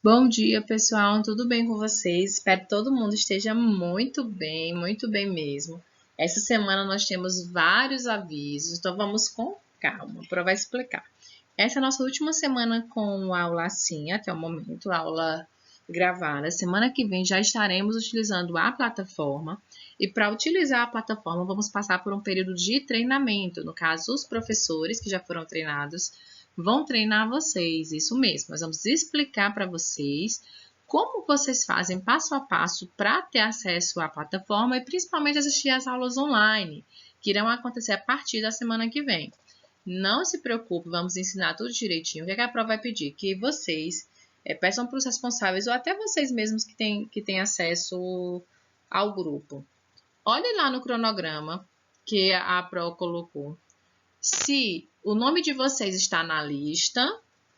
Bom dia, pessoal. Tudo bem com vocês? Espero que todo mundo esteja muito bem mesmo. Essa semana nós temos vários avisos, então vamos com calma para vai explicar. Essa é a nossa última semana com aula assim, até o momento, aula gravada. Semana que vem já estaremos utilizando a plataforma e para utilizar a plataforma vamos passar por um período de treinamento. No caso, os professores que já foram treinados vão treinar vocês, isso mesmo. Nós vamos explicar para vocês como vocês fazem passo a passo para ter acesso à plataforma e principalmente assistir às aulas online, que irão acontecer a partir da semana que vem. Não se preocupe, vamos ensinar tudo direitinho. O que a prova vai pedir? Que vocês peçam para os responsáveis ou até vocês mesmos que têm acesso ao grupo. Olhe lá no cronograma que a Pro colocou. Se o nome de vocês está na lista,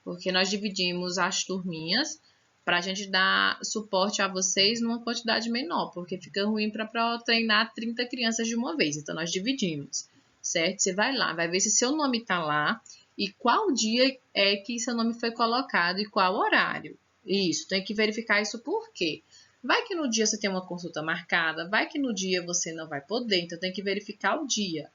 porque nós dividimos as turminhas para a gente dar suporte a vocês numa quantidade menor, porque fica ruim para treinar 30 crianças de uma vez. Então, nós dividimos, certo? Você vai lá, vai ver se seu nome está lá e qual dia é que seu nome foi colocado e qual horário. Isso, tem que verificar isso por quê? Vai que no dia você tem uma consulta marcada, vai que no dia você não vai poder, então tem que verificar o dia.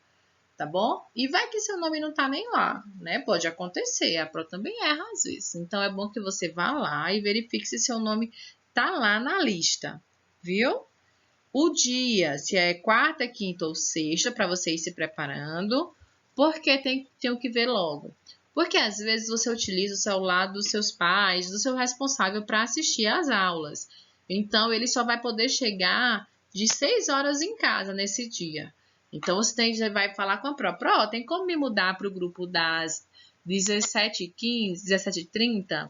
Tá bom? E vai que seu nome não tá nem lá, né? Pode acontecer, a Pro também erra às vezes. Então é bom que você vá lá e verifique se seu nome tá lá na lista, viu? O dia, se é quarta, quinta ou sexta, para você ir se preparando, porque tem que ver logo. Porque às vezes você utiliza o celular dos seus pais, do seu responsável para assistir às aulas. Então ele só vai poder chegar de 6 horas em casa nesse dia. Então você vai falar com a Pro, tem como me mudar para o grupo das 17h15, 17h30?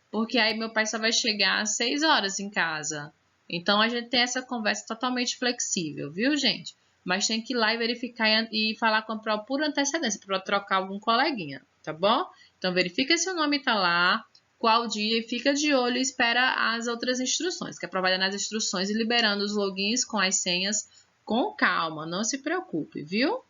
Porque aí meu pai só vai chegar às 6 horas em casa. Então a gente tem essa conversa totalmente flexível, viu, gente? Mas tem que ir lá e verificar e falar com a Pro por antecedência, para trocar algum coleguinha, tá bom? Então verifica se o nome tá lá, qual dia, e fica de olho e espera as outras instruções, que a Pro vai dando as instruções e liberando os logins com as senhas com calma, não se preocupe, viu?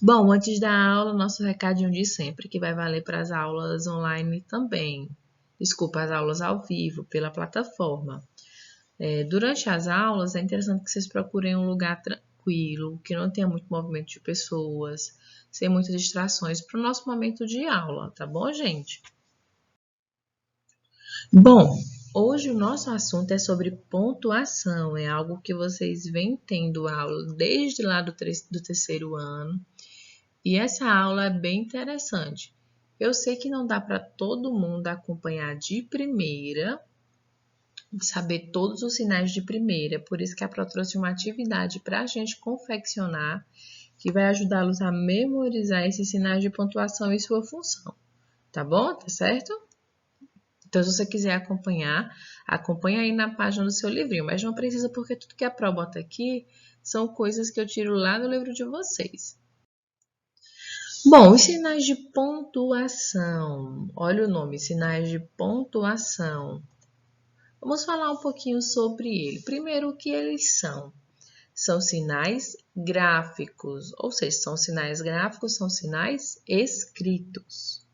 Bom, antes da aula, nosso recadinho de sempre, que vai valer para as aulas online também. Desculpa, as aulas ao vivo, pela plataforma. Durante as aulas, é interessante que vocês procurem um lugar tranquilo, que não tenha muito movimento de pessoas, sem muitas distrações, para o nosso momento de aula, tá bom, gente? Bom, hoje o nosso assunto é sobre pontuação, é algo que vocês vêm tendo aula desde lá do terceiro ano. E essa aula é bem interessante. Eu sei que não dá para todo mundo acompanhar de primeira, saber todos os sinais de primeira, por isso que a Pro trouxe uma atividade para a gente confeccionar, que vai ajudá-los a memorizar esses sinais de pontuação e sua função. Tá bom? Tá certo? Então, se você quiser acompanhar, acompanha aí na página do seu livrinho, mas não precisa porque tudo que a Pro bota aqui são coisas que eu tiro lá do livro de vocês. Bom, os sinais de pontuação. Olha o nome, sinais de pontuação. Vamos falar um pouquinho sobre ele. Primeiro, o que eles são? São sinais gráficos, ou seja, são sinais gráficos, são sinais escritos.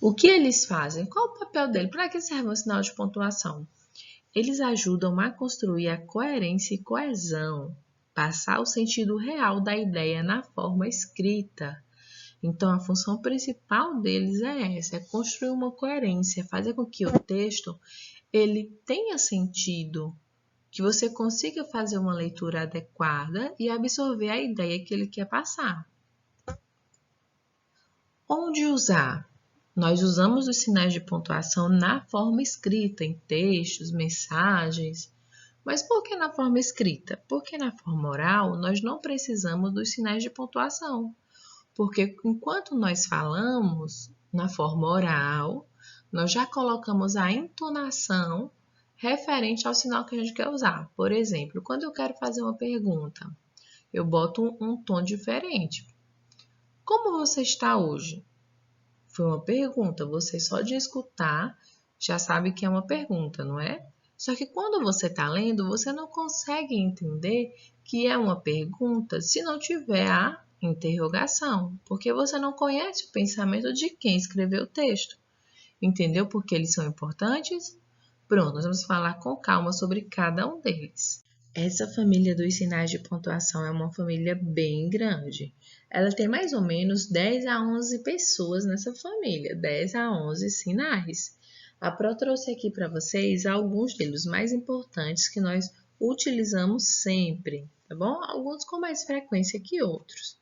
O que eles fazem? Qual o papel dele? Para que serve um sinal de pontuação? Eles ajudam a construir a coerência e coesão, passar o sentido real da ideia na forma escrita. Então, a função principal deles é essa, é construir uma coerência, fazer com que o texto ele tenha sentido, que você consiga fazer uma leitura adequada e absorver a ideia que ele quer passar. Onde usar? Nós usamos os sinais de pontuação na forma escrita, em textos, mensagens. Mas por que na forma escrita? Porque na forma oral nós não precisamos dos sinais de pontuação. Porque enquanto nós falamos na forma oral, nós já colocamos a entonação referente ao sinal que a gente quer usar. Por exemplo, quando eu quero fazer uma pergunta, eu boto um tom diferente. Como você está hoje? Foi uma pergunta, você só de escutar já sabe que é uma pergunta, não é? Só que quando você está lendo, você não consegue entender que é uma pergunta se não tiver a Interrogação, porque você não conhece o pensamento de quem escreveu o texto. Entendeu por que eles são importantes? Pronto, nós vamos falar com calma sobre cada um deles. Essa família dos sinais de pontuação é uma família bem grande. Ela tem mais ou menos 10 a 11 pessoas nessa família, 10 a 11 sinais. A Pro trouxe aqui para vocês alguns deles mais importantes que nós utilizamos sempre, tá bom? Alguns com mais frequência que outros.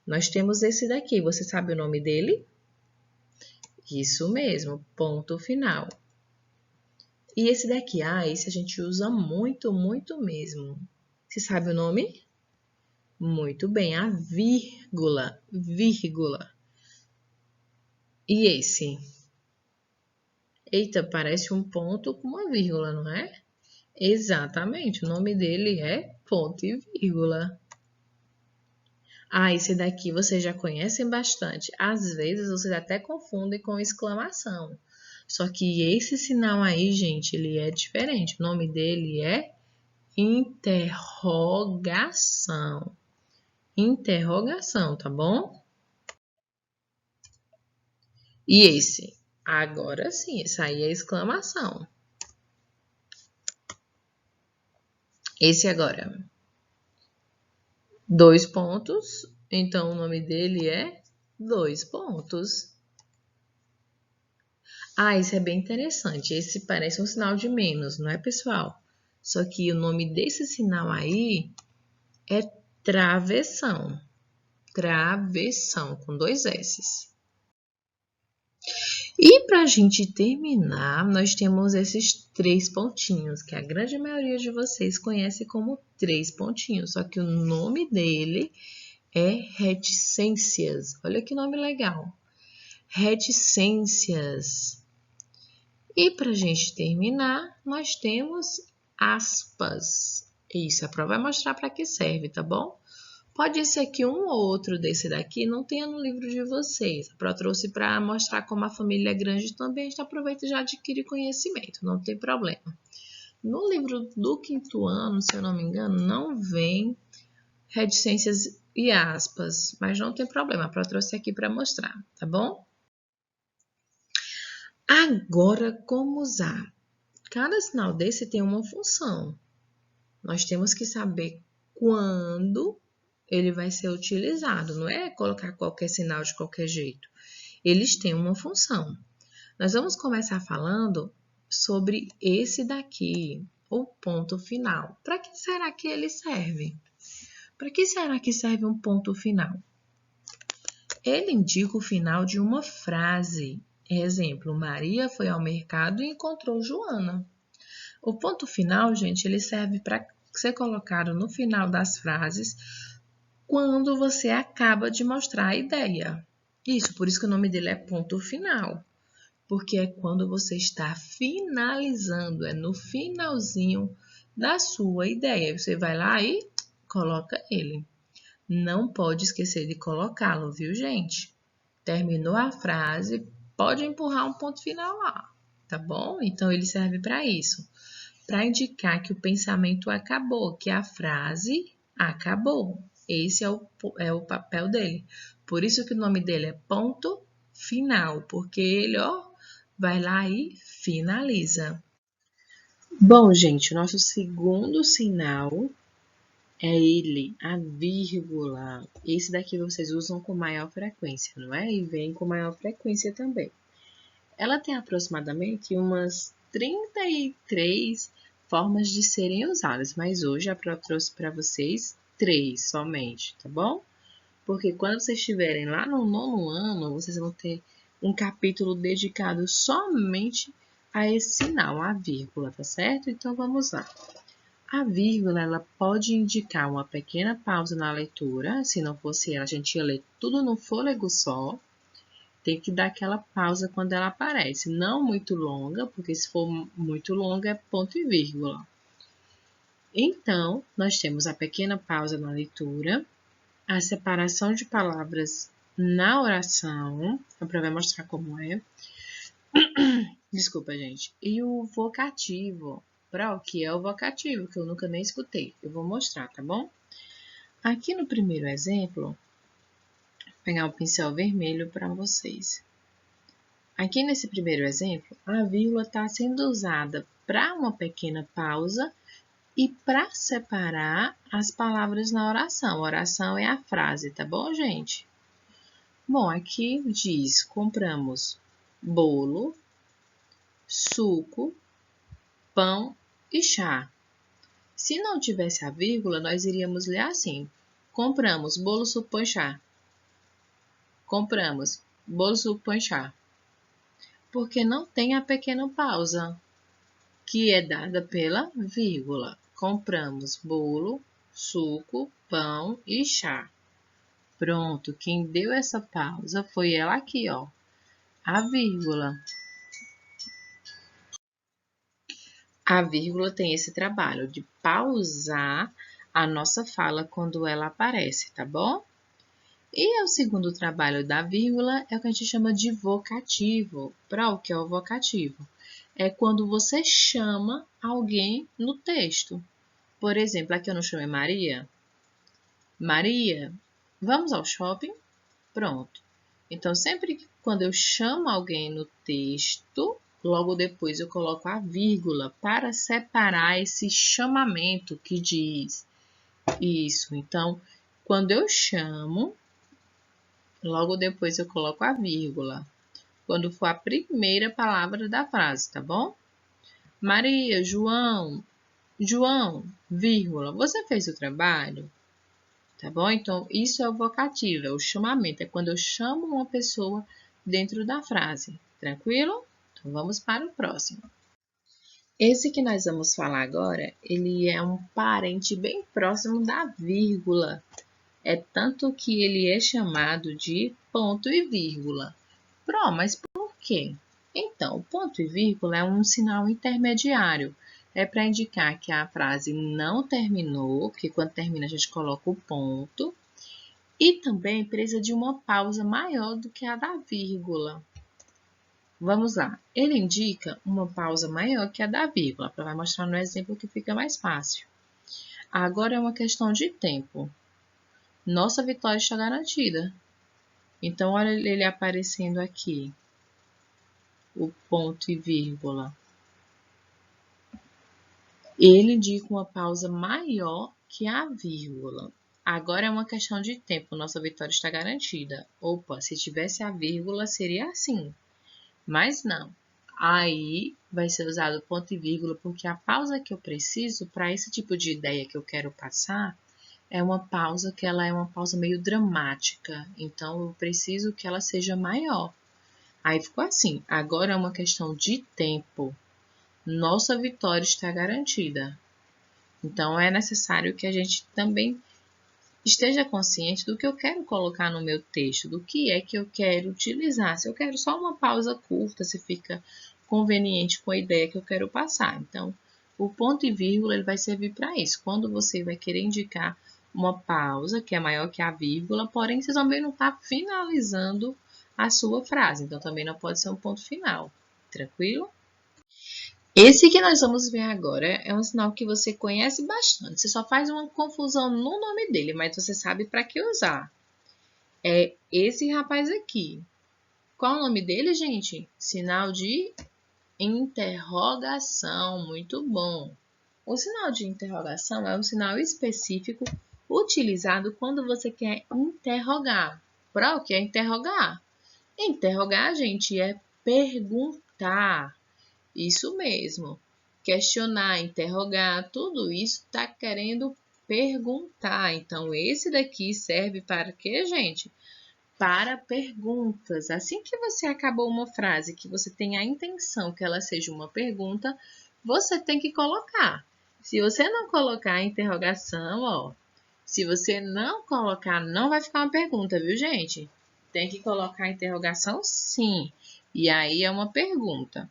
Nós temos esse daqui, você sabe o nome dele? Isso mesmo, ponto final. E esse daqui, esse a gente usa muito, muito mesmo. Você sabe o nome? Muito bem, a vírgula, vírgula. E esse? Eita, parece um ponto com uma vírgula, não é? Exatamente, o nome dele é ponto e vírgula. Esse daqui vocês já conhecem bastante. Às vezes vocês até confundem com exclamação. Só que esse sinal aí, gente, ele é diferente. O nome dele é interrogação. Interrogação, tá bom? E esse? Agora sim, esse aí é exclamação. Esse agora. 2 pontos, então o nome dele é 2 pontos. Esse é bem interessante. Esse parece um sinal de menos, não é, pessoal? Só que o nome desse sinal aí é travessão. Travessão, com 2 S's. E para a gente terminar, nós temos esses 3 pontinhos, que a grande maioria de vocês conhece como 3 pontinhos, só que o nome dele é reticências. Olha que nome legal. Reticências. E para a gente terminar, nós temos aspas. Isso, a prova vai mostrar para que serve, tá bom? Pode ser que um ou outro desse daqui não tenha no livro de vocês. A Pro trouxe para mostrar como a família é grande também, a gente aproveita e já adquire conhecimento, não tem problema. No livro do 5º ano, se eu não me engano, não vem reticências e aspas, mas não tem problema, a Pro trouxe aqui para mostrar, tá bom? Agora, como usar? Cada sinal desse tem uma função. Nós temos que saber quando ele vai ser utilizado, não é colocar qualquer sinal de qualquer jeito. Eles têm uma função. Nós vamos começar falando sobre esse daqui, o ponto final. Para que será que ele serve? Para que será que serve um ponto final? Ele indica o final de uma frase. Exemplo, Maria foi ao mercado e encontrou Joana. O ponto final, gente, ele serve para ser colocado no final das frases quando você acaba de mostrar a ideia. Por isso que o nome dele é ponto final. Porque é quando você está finalizando, é no finalzinho da sua ideia. Você vai lá e coloca ele. Não pode esquecer de colocá-lo, viu, gente? Terminou a frase, pode empurrar um ponto final lá, tá bom? Então, ele serve para isso. Para indicar que o pensamento acabou, que a frase acabou. Esse é o papel dele. Por isso que o nome dele é ponto final, porque ele, vai lá e finaliza. Bom, gente, o nosso segundo sinal é ele, a vírgula. Esse daqui vocês usam com maior frequência, não é? E vem com maior frequência também. Ela tem aproximadamente umas 33 formas de serem usadas, mas hoje a Pro trouxe para vocês 3 somente, tá bom? Porque quando vocês estiverem lá no 9º ano, vocês vão ter um capítulo dedicado somente a esse sinal, a vírgula, tá certo? Então, vamos lá. A vírgula, ela pode indicar uma pequena pausa na leitura. Se não fosse ela, a gente ia ler tudo no fôlego só. Tem que dar aquela pausa quando ela aparece. Não muito longa, porque se for muito longa é ponto e vírgula. Então, nós temos a pequena pausa na leitura, a separação de palavras na oração. A Pro vai mostrar como é. Desculpa, gente. E o vocativo. Pro, que é o vocativo, que eu nunca nem escutei. Eu vou mostrar, tá bom? Aqui no primeiro exemplo, pegar um pincel vermelho para vocês. Aqui nesse primeiro exemplo, a vírgula está sendo usada para uma pequena pausa e para separar as palavras na oração. A oração é a frase, tá bom, gente? Bom, aqui diz, compramos bolo, suco, pão e chá. Se não tivesse a vírgula, nós iríamos ler assim. Compramos bolo, suco, pão e chá. Compramos bolo, suco, pão e chá. Porque não tem a pequena pausa, que é dada pela vírgula. Compramos bolo, suco, pão e chá. Pronto, quem deu essa pausa foi ela aqui, ó, a vírgula. A vírgula tem esse trabalho de pausar a nossa fala quando ela aparece, tá bom? E o segundo trabalho da vírgula é o que a gente chama de vocativo. Para o que é o vocativo? É quando você chama alguém no texto. Por exemplo, aqui eu não chamei Maria. Maria, vamos ao shopping? Pronto. Então, sempre que quando eu chamo alguém no texto, logo depois eu coloco a vírgula para separar esse chamamento que diz isso. Então, quando eu chamo, logo depois eu coloco a vírgula. Quando for a primeira palavra da frase, tá bom? Maria, João, vírgula, você fez o trabalho? Tá bom? Então, isso é o vocativo, é o chamamento, é quando eu chamo uma pessoa dentro da frase. Tranquilo? Então, vamos para o próximo. Esse que nós vamos falar agora, ele é um parente bem próximo da vírgula. É tanto que ele é chamado de ponto e vírgula. Mas por quê? Então, o ponto e vírgula é um sinal intermediário. É para indicar que a frase não terminou, porque quando termina a gente coloca o ponto. E também precisa de uma pausa maior do que a da vírgula. Vamos lá. Ele indica uma pausa maior que a da vírgula, para vai mostrar no exemplo que fica mais fácil. Agora é uma questão de tempo. Nossa vitória está garantida. Então, olha ele aparecendo aqui. O ponto e vírgula. Ele indica uma pausa maior que a vírgula. Agora é uma questão de tempo, nossa vitória está garantida. Opa, se tivesse a vírgula seria assim, mas não. Aí vai ser usado ponto e vírgula porque a pausa que eu preciso para esse tipo de ideia que eu quero passar é uma pausa que ela é uma pausa meio dramática, então eu preciso que ela seja maior. Aí ficou assim, agora é uma questão de tempo. Nossa vitória está garantida. Então, é necessário que a gente também esteja consciente do que eu quero colocar no meu texto, do que é que eu quero utilizar. Se eu quero só uma pausa curta, se fica conveniente com a ideia que eu quero passar. Então, o ponto e vírgula ele vai servir para isso. Quando você vai querer indicar uma pausa que é maior que a vírgula, porém, você também não está finalizando a sua frase. Então, também não pode ser um ponto final. Tranquilo? Esse que nós vamos ver agora é um sinal que você conhece bastante. Você só faz uma confusão no nome dele, mas você sabe para que usar. É esse rapaz aqui. Qual o nome dele, gente? Sinal de interrogação. Muito bom. O sinal de interrogação é um sinal específico utilizado quando você quer interrogar. Para o que é interrogar? Interrogar, gente, é perguntar. Isso mesmo. Questionar, interrogar, tudo isso está querendo perguntar. Então, esse daqui serve para quê, gente? Para perguntas. Assim que você acabou uma frase que você tem a intenção que ela seja uma pergunta, você tem que colocar. Se você não colocar a interrogação, ó, se você não colocar, não vai ficar uma pergunta, viu, gente? Tem que colocar a interrogação, sim. E aí é uma pergunta.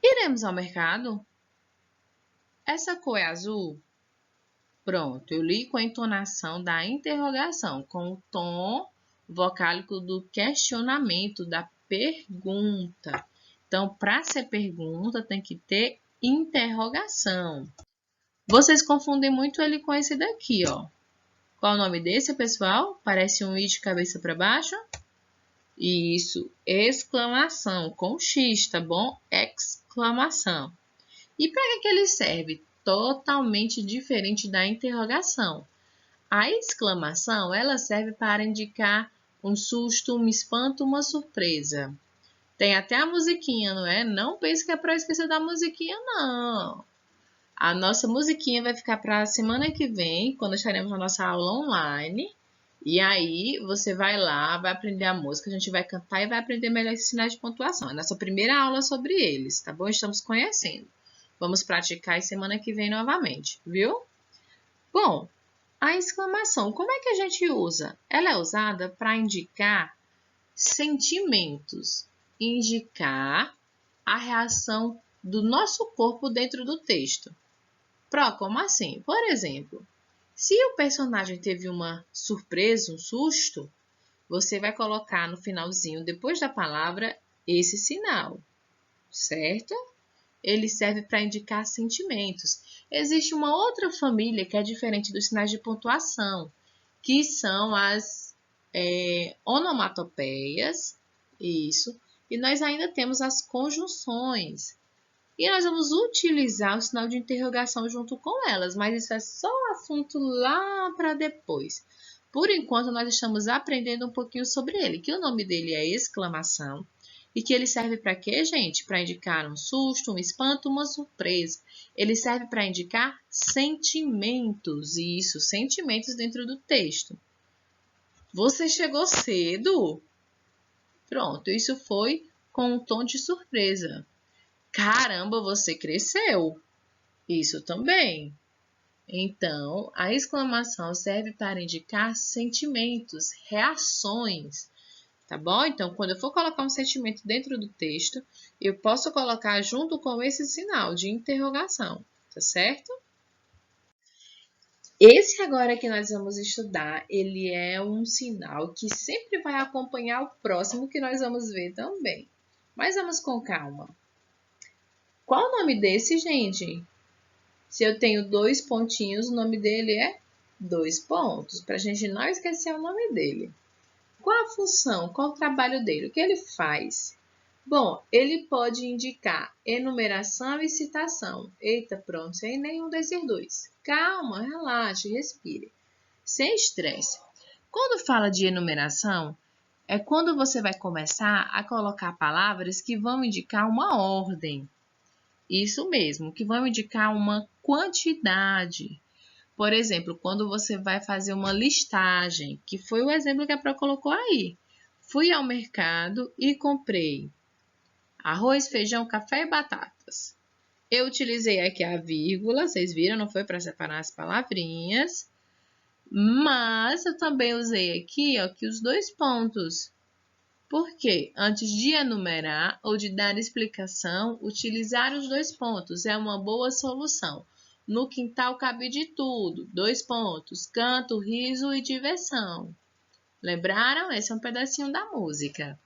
Iremos ao mercado? Essa cor é azul? Pronto, eu li com a entonação da interrogação, com o tom vocálico do questionamento, da pergunta. Então, para ser pergunta, tem que ter interrogação. Vocês confundem muito ele com esse daqui, ó. Qual o nome desse, pessoal? Parece um I de cabeça para baixo? Isso, exclamação, com X, tá bom? Exclamação. E para que ele serve? Totalmente diferente da interrogação. A exclamação, ela serve para indicar um susto, um espanto, uma surpresa. Tem até a musiquinha, não é? Não pense que é para esquecer da musiquinha, não. A nossa musiquinha vai ficar para a semana que vem, quando estaremos na nossa aula online. E aí, você vai lá, vai aprender a música, a gente vai cantar e vai aprender melhor esses sinais de pontuação. É a nossa primeira aula sobre eles, tá bom? Estamos conhecendo. Vamos praticar e semana que vem novamente, viu? Bom, a exclamação, como é que a gente usa? Ela é usada para indicar sentimentos, indicar a reação do nosso corpo dentro do texto. Como assim? Por exemplo, se o personagem teve uma surpresa, um susto, você vai colocar no finalzinho, depois da palavra, esse sinal, certo? Ele serve para indicar sentimentos. Existe uma outra família que é diferente dos sinais de pontuação, que são as onomatopeias, isso, e nós ainda temos as conjunções. E nós vamos utilizar o sinal de interrogação junto com elas, mas isso é só assunto lá para depois. Por enquanto, nós estamos aprendendo um pouquinho sobre ele, que o nome dele é exclamação, e que ele serve para quê, gente? Para indicar um susto, um espanto, uma surpresa. Ele serve para indicar sentimentos, isso, sentimentos dentro do texto. Você chegou cedo? Pronto, isso foi com um tom de surpresa. Caramba, você cresceu! Isso também. Então, a exclamação serve para indicar sentimentos, reações, tá bom? Então, quando eu for colocar um sentimento dentro do texto, eu posso colocar junto com esse sinal de interrogação, tá certo? Esse agora que nós vamos estudar, ele é um sinal que sempre vai acompanhar o próximo que nós vamos ver também. Mas vamos com calma. Qual o nome desse, gente? Se eu tenho 2 pontinhos, o nome dele é 2 pontos, para a gente não esquecer o nome dele. Qual a função? Qual o trabalho dele? O que ele faz? Bom, ele pode indicar enumeração e citação. Eita, pronto, sem nenhum desses dois. Calma, relaxe, respire. Sem estresse. Quando fala de enumeração, é quando você vai começar a colocar palavras que vão indicar uma ordem. Isso mesmo, que vão indicar uma quantidade. Por exemplo, quando você vai fazer uma listagem, que foi o exemplo que a Pro colocou aí. Fui ao mercado e comprei arroz, feijão, café e batatas. Eu utilizei aqui a vírgula, vocês viram, não foi para separar as palavrinhas. Mas eu também usei aqui, ó, que os 2 pontos. Por quê? Antes de enumerar ou de dar explicação, utilizar os 2 pontos é uma boa solução. No quintal cabe de tudo, 2 pontos, canto, riso e diversão. Lembraram? Esse é um pedacinho da música.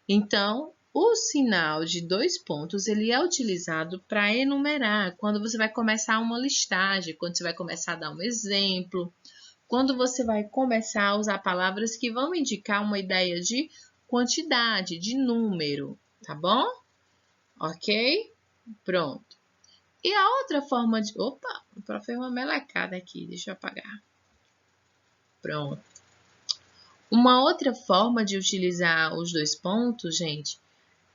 Então, o sinal de 2 pontos, ele é utilizado para enumerar, quando você vai começar uma listagem, quando você vai começar a dar um exemplo, quando você vai começar a usar palavras que vão indicar uma ideia de quantidade, de número, tá bom? Ok? Pronto. E a outra forma de... Opa, o prof fez uma melecada aqui, deixa eu apagar. Pronto. Uma outra forma de utilizar os 2 pontos, gente,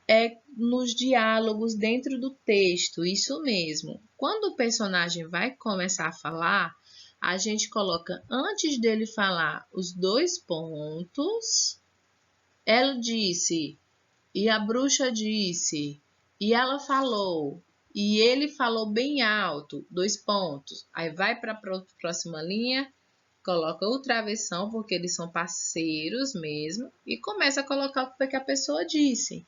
é nos diálogos dentro do texto, isso mesmo. Quando o personagem vai começar a falar, a gente coloca antes dele falar os 2 pontos. Ela disse, e a bruxa disse, e ela falou, e ele falou bem alto, 2 pontos. Aí vai para a próxima linha, coloca o travessão, porque eles são parceiros mesmo, e começa a colocar o que a pessoa disse.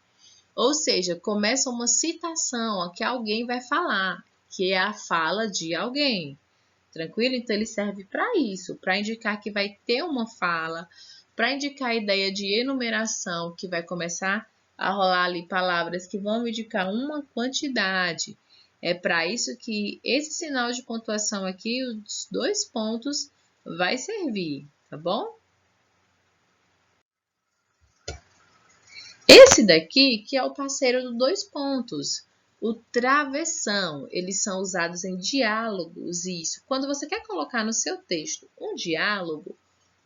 Ou seja, começa uma citação, ó, que alguém vai falar, que é a fala de alguém. Tranquilo? Então, ele serve para isso, para indicar que vai ter uma fala, para indicar a ideia de enumeração, que vai começar a rolar ali palavras que vão indicar uma quantidade. É para isso que esse sinal de pontuação aqui, os 2 pontos, vai servir, tá bom? Esse daqui que é o parceiro do dois pontos, o travessão. Eles são usados em diálogos, isso. Quando você quer colocar no seu texto um diálogo,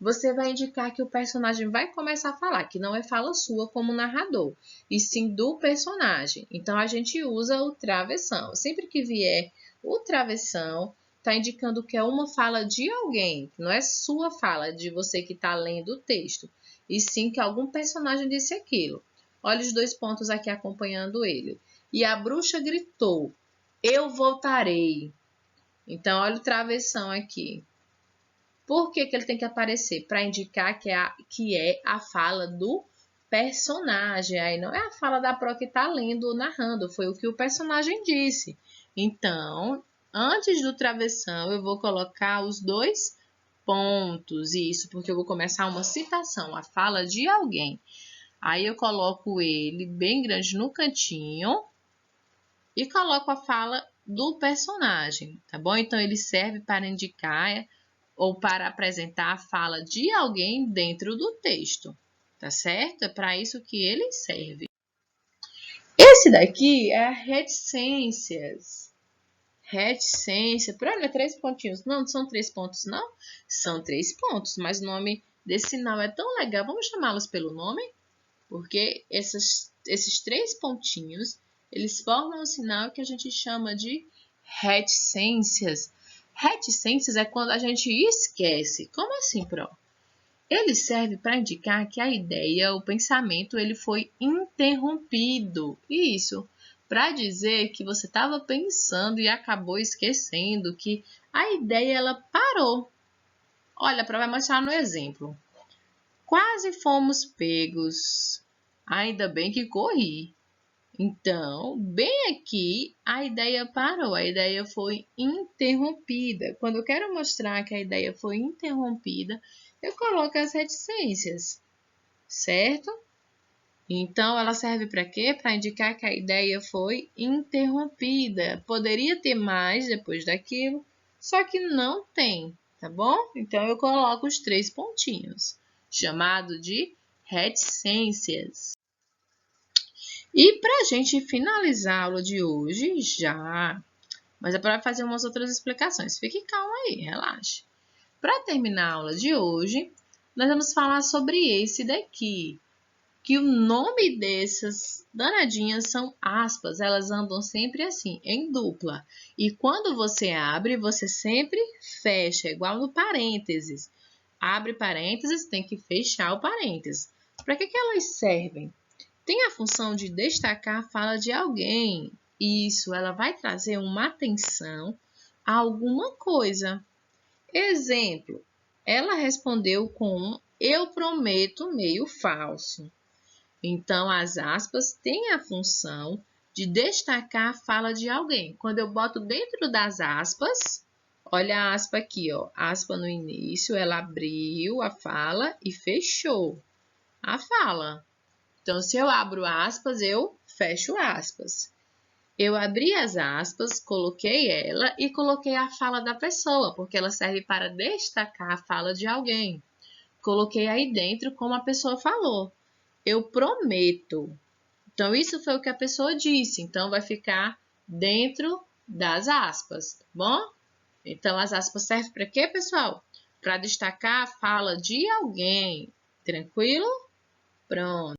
você vai indicar que o personagem vai começar a falar, que não é fala sua como narrador, e sim do personagem. Então, a gente usa o travessão. Sempre que vier o travessão, está indicando que é uma fala de alguém, não é sua fala, de você que está lendo o texto, e sim que algum personagem disse aquilo. Olha os dois pontos aqui acompanhando ele. E a bruxa gritou, eu voltarei. Então, olha o travessão aqui. Por que ele tem que aparecer? Para indicar que é a fala do personagem. Aí não é a fala da Pro que está lendo ou narrando, foi o que o personagem disse. Então, antes do travessão, eu vou colocar os dois pontos. Isso, porque eu vou começar uma citação, a fala de alguém. Aí eu coloco ele bem grande no cantinho e coloco a fala do personagem, tá bom? Então, ele serve para indicar ou para apresentar a fala de alguém dentro do texto, tá certo? É para isso que ele serve. Esse daqui é a reticências. Reticência, olha, 3 pontinhos. Não, não são 3 pontos, não? São 3 pontos, mas o nome desse sinal é tão legal. Vamos chamá-los pelo nome? Porque esses 3 pontinhos, eles formam um sinal que a gente chama de reticências. Reticências é quando a gente esquece. Como assim, Pro? Ele serve para indicar que a ideia, o pensamento, ele foi interrompido. Isso, para dizer que você estava pensando e acabou esquecendo, que a ideia ela parou. Olha, vai mostrar no exemplo. Quase fomos pegos. Ainda bem que corri. Então, bem aqui, a ideia parou, a ideia foi interrompida. Quando eu quero mostrar que a ideia foi interrompida, eu coloco as reticências, certo? Então, ela serve para quê? Para indicar que a ideia foi interrompida. Poderia ter mais depois daquilo, só que não tem, tá bom? Então, eu coloco os 3 pontinhos, chamado de reticências. E para a gente finalizar a aula de hoje, mas é para fazer umas outras explicações. Fique calma aí, relaxe. Para terminar a aula de hoje, nós vamos falar sobre esse daqui, que o nome dessas danadinhas são aspas, elas andam sempre assim, em dupla. E quando você abre, você sempre fecha, igual no parênteses. Abre parênteses, tem que fechar o parênteses. Para que elas servem? Tem a função de destacar a fala de alguém. Isso, ela vai trazer uma atenção a alguma coisa. Exemplo, ela respondeu com eu prometo meio falso. Então, as aspas têm a função de destacar a fala de alguém. Quando eu boto dentro das aspas, olha a aspa aqui, ó. Aspa no início, ela abriu a fala e fechou a fala. Então, se eu abro aspas, eu fecho aspas. Eu abri as aspas, coloquei ela e coloquei a fala da pessoa, porque ela serve para destacar a fala de alguém. Coloquei aí dentro como a pessoa falou. Eu prometo. Então, isso foi o que a pessoa disse. Então, vai ficar dentro das aspas, tá bom? Então, as aspas servem para quê, pessoal? Para destacar a fala de alguém. Tranquilo? Pronto.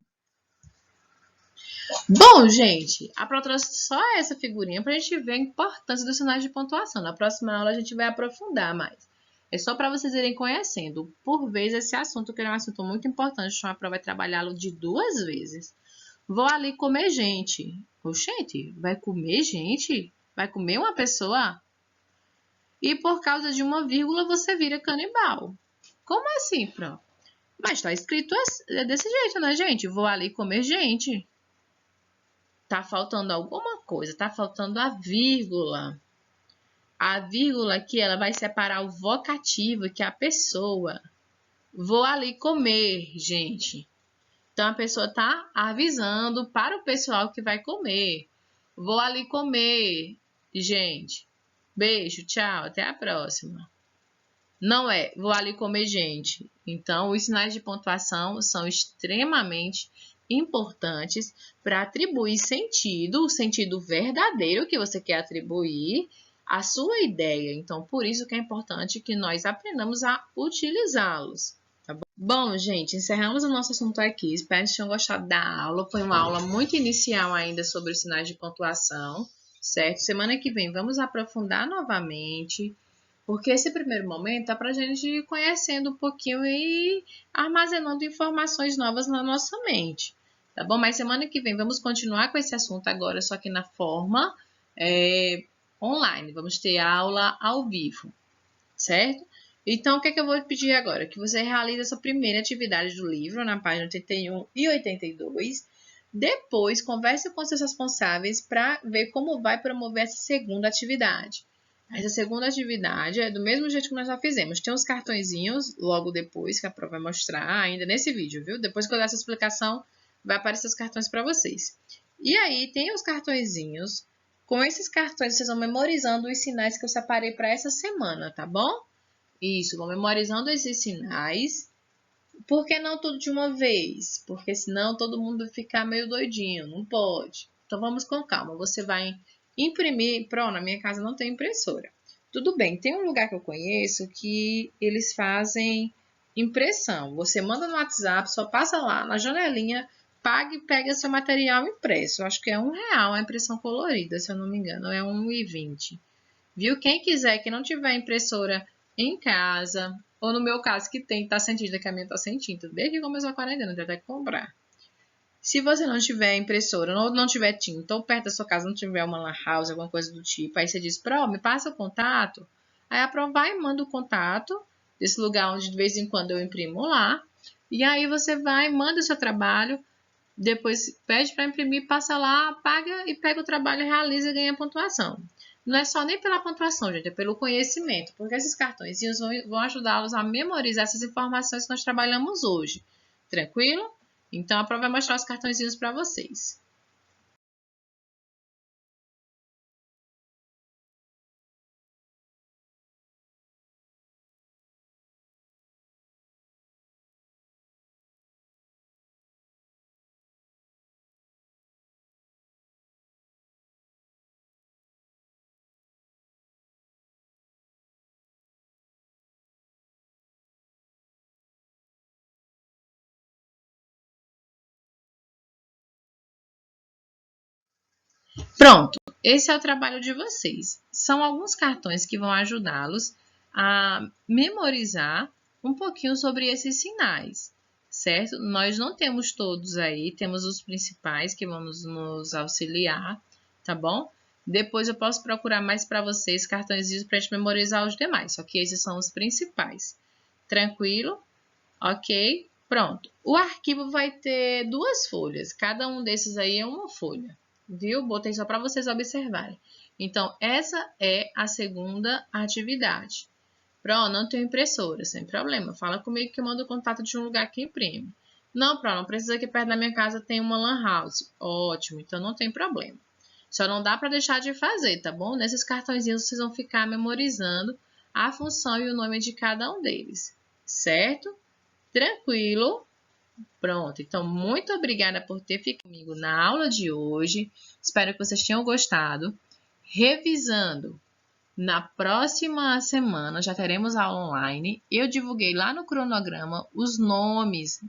Bom, gente, a Pro trouxe só essa figurinha para a gente ver a importância dos sinais de pontuação. Na próxima aula a gente vai aprofundar mais. É só para vocês irem conhecendo, por vez, esse assunto, que é um assunto muito importante, então a Pro vai trabalhá-lo de 2 vezes. Vou ali comer gente. Oxente, vai comer gente? Vai comer uma pessoa? E por causa de uma vírgula você vira canibal. Como assim, Pro? Mas está escrito desse jeito, né, gente? Vou ali comer gente. Tá faltando alguma coisa, tá faltando a vírgula. A vírgula aqui, ela vai separar o vocativo, que é a pessoa. Vou ali comer, gente. Então, a pessoa tá avisando para o pessoal que vai comer. Vou ali comer, gente. Beijo, tchau, até a próxima. Não é, vou ali comer gente. Então, os sinais de pontuação são extremamente importantes para atribuir sentido, o sentido verdadeiro que você quer atribuir à sua ideia. Então, por isso que é importante que nós aprendamos a utilizá-los. Tá bom? Bom, gente, encerramos o nosso assunto aqui. Espero que vocês tenham gostado da aula. Foi uma aula muito inicial ainda sobre os sinais de pontuação, certo? Semana que vem vamos aprofundar novamente, porque esse primeiro momento é para a gente ir conhecendo um pouquinho e armazenando informações novas na nossa mente, tá bom? Mas semana que vem vamos continuar com esse assunto agora, só que na forma online. Vamos ter aula ao vivo, certo? Então, o que é que eu vou pedir agora? Que você realize essa primeira atividade do livro, na página 81 e 82. Depois, converse com seus responsáveis para ver como vai promover essa segunda atividade. Essa segunda atividade é do mesmo jeito que nós já fizemos. Tem uns cartõezinhos logo depois, que a prova vai mostrar ainda nesse vídeo, viu? Depois que eu dar essa explicação, vai aparecer os cartões para vocês. E aí, tem os cartõezinhos. Com esses cartões, vocês vão memorizando os sinais que eu separei para essa semana, tá bom? Isso, vão memorizando esses sinais. Por que não tudo de uma vez? Porque senão todo mundo fica meio doidinho, não pode. Então vamos com calma. Você vai imprimir. Pronto, na minha casa não tem impressora. Tudo bem, tem um lugar que eu conheço que eles fazem impressão. Você manda no WhatsApp, só passa lá na janelinha, paga e pega seu material impresso. Eu acho que é R$1 a impressão colorida, se eu não me engano, é R$1,20. Viu? Quem quiser, que não tiver impressora em casa, ou no meu caso que tem, tá sem tinta, que a minha tá sem tinta, desde que começou a quarentena, tem até que comprar. Se você não tiver impressora, ou não tiver tinta, ou perto da sua casa não tiver uma lan house, alguma coisa do tipo, aí você diz, Pro, me passa o contato. Aí a Pro vai e manda o contato desse lugar onde de vez em quando eu imprimo lá. E aí você vai, manda o seu trabalho, depois pede para imprimir, passa lá, paga e pega o trabalho, realiza e ganha pontuação. Não é só nem pela pontuação, gente, é pelo conhecimento, porque esses cartõezinhos vão ajudá-los a memorizar essas informações que nós trabalhamos hoje. Tranquilo? Então, a prova vai mostrar os cartõezinhos para vocês. Pronto, esse é o trabalho de vocês. São alguns cartões que vão ajudá-los a memorizar um pouquinho sobre esses sinais, certo? Nós não temos todos aí, temos os principais que vamos nos auxiliar, tá bom? Depois eu posso procurar mais para vocês cartõezinhos para a gente memorizar os demais, só que esses são os principais. Tranquilo? Ok? Pronto. O arquivo vai ter 2 folhas, cada um desses aí é uma folha. Viu? Botei só para vocês observarem. Então, essa é a segunda atividade. Pro, não tenho impressora, sem problema. Fala comigo que eu mando o contato de um lugar que imprime. Não, Pro, não precisa que perto da minha casa tem uma lan house. Ótimo, então não tem problema. Só não dá para deixar de fazer, tá bom? Nesses cartõezinhos vocês vão ficar memorizando a função e o nome de cada um deles. Certo? Tranquilo? Pronto, então muito obrigada por ter ficado comigo na aula de hoje. Espero que vocês tenham gostado. Revisando, na próxima semana já teremos aula online. Eu divulguei lá no cronograma os nomes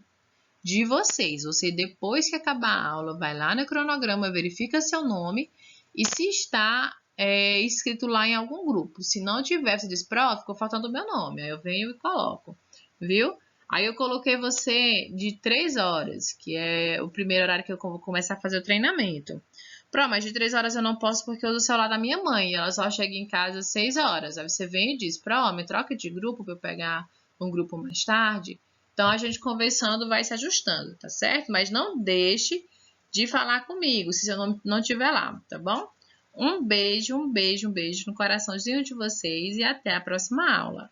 de vocês. Você, depois que acabar a aula, vai lá no cronograma, verifica seu nome e se está escrito lá em algum grupo. Se não tiver, você diz, Pro, ficou faltando o meu nome. Aí eu venho e coloco, viu? Aí eu coloquei você de 3 horas, que é o primeiro horário que eu vou começar a fazer o treinamento. Pro, mas de 3 horas eu não posso porque eu uso o celular da minha mãe e ela só chega em casa às 6 horas. Aí você vem e diz, Pro, me troca de grupo para eu pegar um grupo mais tarde. Então, a gente conversando vai se ajustando, tá certo? Mas não deixe de falar comigo se eu não estiver lá, tá bom? Um beijo, um beijo, um beijo no coraçãozinho de vocês e até a próxima aula.